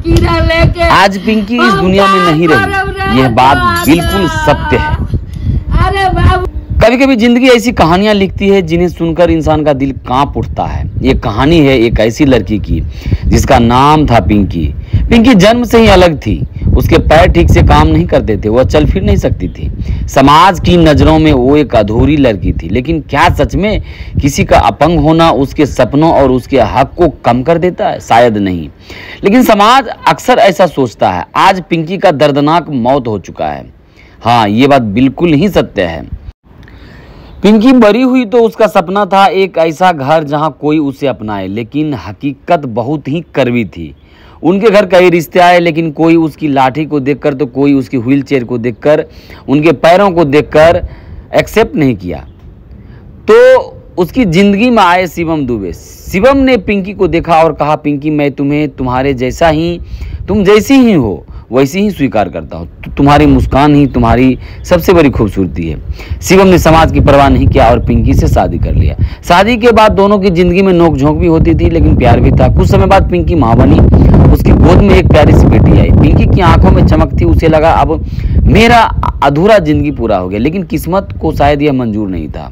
कीड़ा लेके आज पिंकी इस दुनिया में नहीं रही, यह बात बिल्कुल सत्य है। अरे बाबू, कभी कभी जिंदगी ऐसी कहानियां लिखती है जिन्हें सुनकर इंसान का दिल कांप उठता है। ये कहानी है एक ऐसी लड़की की जिसका नाम था पिंकी। पिंकी जन्म से ही अलग थी। उसके पैर ठीक से काम नहीं करते थे, वह चल फिर नहीं सकती थी। समाज की नज़रों में वो एक अधूरी लड़की थी। लेकिन क्या सच में किसी का अपंग होना उसके सपनों और उसके हक को कम कर देता है? शायद नहीं, लेकिन समाज अक्सर ऐसा सोचता है। आज पिंकी का दर्दनाक मौत हो चुका है। हाँ, ये बात बिल्कुल ही सत्य है। पिंकी मरी हुई तो उसका सपना था एक ऐसा घर जहां कोई उसे अपनाए, लेकिन हकीकत बहुत ही कड़वी थी। उनके घर कई रिश्ते आए, लेकिन कोई उसकी लाठी को देखकर तो कोई उसकी व्हील चेयर को देखकर, उनके पैरों को देखकर एक्सेप्ट नहीं किया। तो उसकी ज़िंदगी में आए शिवम दुबे। शिवम ने पिंकी को देखा और कहा, पिंकी मैं तुम्हें तुम्हारे जैसा ही, तुम जैसी ही हो वैसे ही स्वीकार करता हूँ। तुम्हारी मुस्कान ही तुम्हारी सबसे बड़ी खूबसूरती है। शिवम ने समाज की परवाह नहीं किया और पिंकी से शादी कर लिया। शादी के बाद दोनों की जिंदगी में नोक झोंक भी होती थी, लेकिन प्यार भी था। कुछ समय बाद पिंकी माँ बनी। उसकी गोद में एक प्यारी सी बेटी आई। पिंकी की आंखों में चमक थी। उसे लगा अब मेरा अधूरा जिंदगी पूरा हो गया, लेकिन किस्मत को शायद यह मंजूर नहीं था।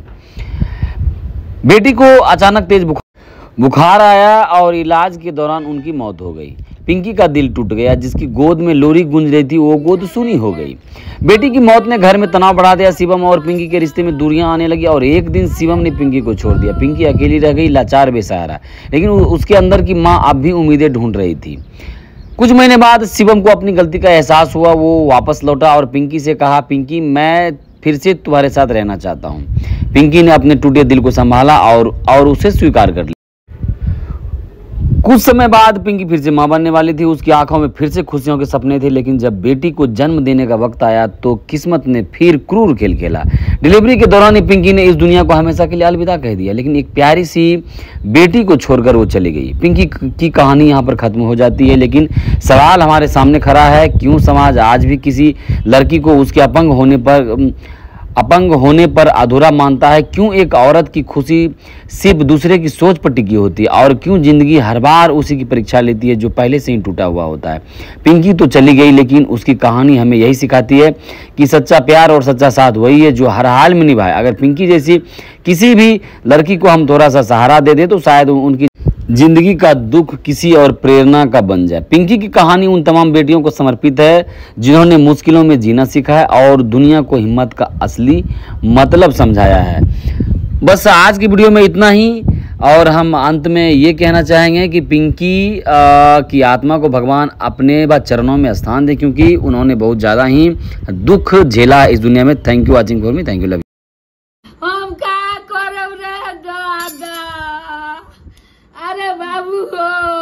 बेटी को अचानक तेज बुखार आया और इलाज के दौरान उनकी मौत हो गई। पिंकी का दिल टूट गया। जिसकी गोद में लोरी गूंज रही थी वो गोद सूनी हो गई। बेटी की मौत ने घर में तनाव बढ़ा दिया। शिवम और पिंकी के रिश्ते में दूरियां आने लगी और एक दिन शिवम ने पिंकी को छोड़ दिया। पिंकी अकेली रह गई, लाचार बेसहारा, लेकिन उसके अंदर की माँ अब भी उम्मीदें ढूंढ रही थी। कुछ महीने बाद शिवम को अपनी गलती का एहसास हुआ। वो वापस लौटा और पिंकी से कहा, पिंकी मैं फिर से तुम्हारे साथ रहना चाहता हूँ। पिंकी ने अपने टूटे दिल को संभाला और उसे स्वीकार कर लिया। कुछ समय बाद पिंकी फिर से मां बनने वाली थी। उसकी आंखों में फिर से खुशियों के सपने थे, लेकिन जब बेटी को जन्म देने का वक्त आया तो किस्मत ने फिर क्रूर खेल खेला। डिलीवरी के दौरान ही पिंकी ने इस दुनिया को हमेशा के लिए अलविदा कह दिया, लेकिन एक प्यारी सी बेटी को छोड़कर वो चली गई। पिंकी की कहानी यहाँ पर खत्म हो जाती है, लेकिन सवाल हमारे सामने खड़ा है, क्यों समाज आज भी किसी लड़की को उसके अपंग होने पर अधूरा मानता है? क्यों एक औरत की खुशी सिर्फ दूसरे की सोच पर टिकी होती है? और क्यों जिंदगी हर बार उसी की परीक्षा लेती है जो पहले से ही टूटा हुआ होता है? पिंकी तो चली गई, लेकिन उसकी कहानी हमें यही सिखाती है कि सच्चा प्यार और सच्चा साथ वही है जो हर हाल में निभाए। अगर पिंकी जैसी किसी भी लड़की को हम थोड़ा सा सहारा दे दे तो शायद उनकी जिंदगी का दुख किसी और प्रेरणा का बन जाए। पिंकी की कहानी उन तमाम बेटियों को समर्पित है जिन्होंने मुश्किलों में जीना सीखा है और दुनिया को हिम्मत का असली मतलब समझाया है। बस आज की वीडियो में इतना ही, और हम अंत में ये कहना चाहेंगे कि पिंकी की आत्मा को भगवान अपने चरणों में स्थान दे, क्योंकि उन्होंने बहुत ज़्यादा ही दुख झेला इस दुनिया में। Thank you watching for me. Thank you, love you. हम का करब रे दादा, अरे बाबू हो।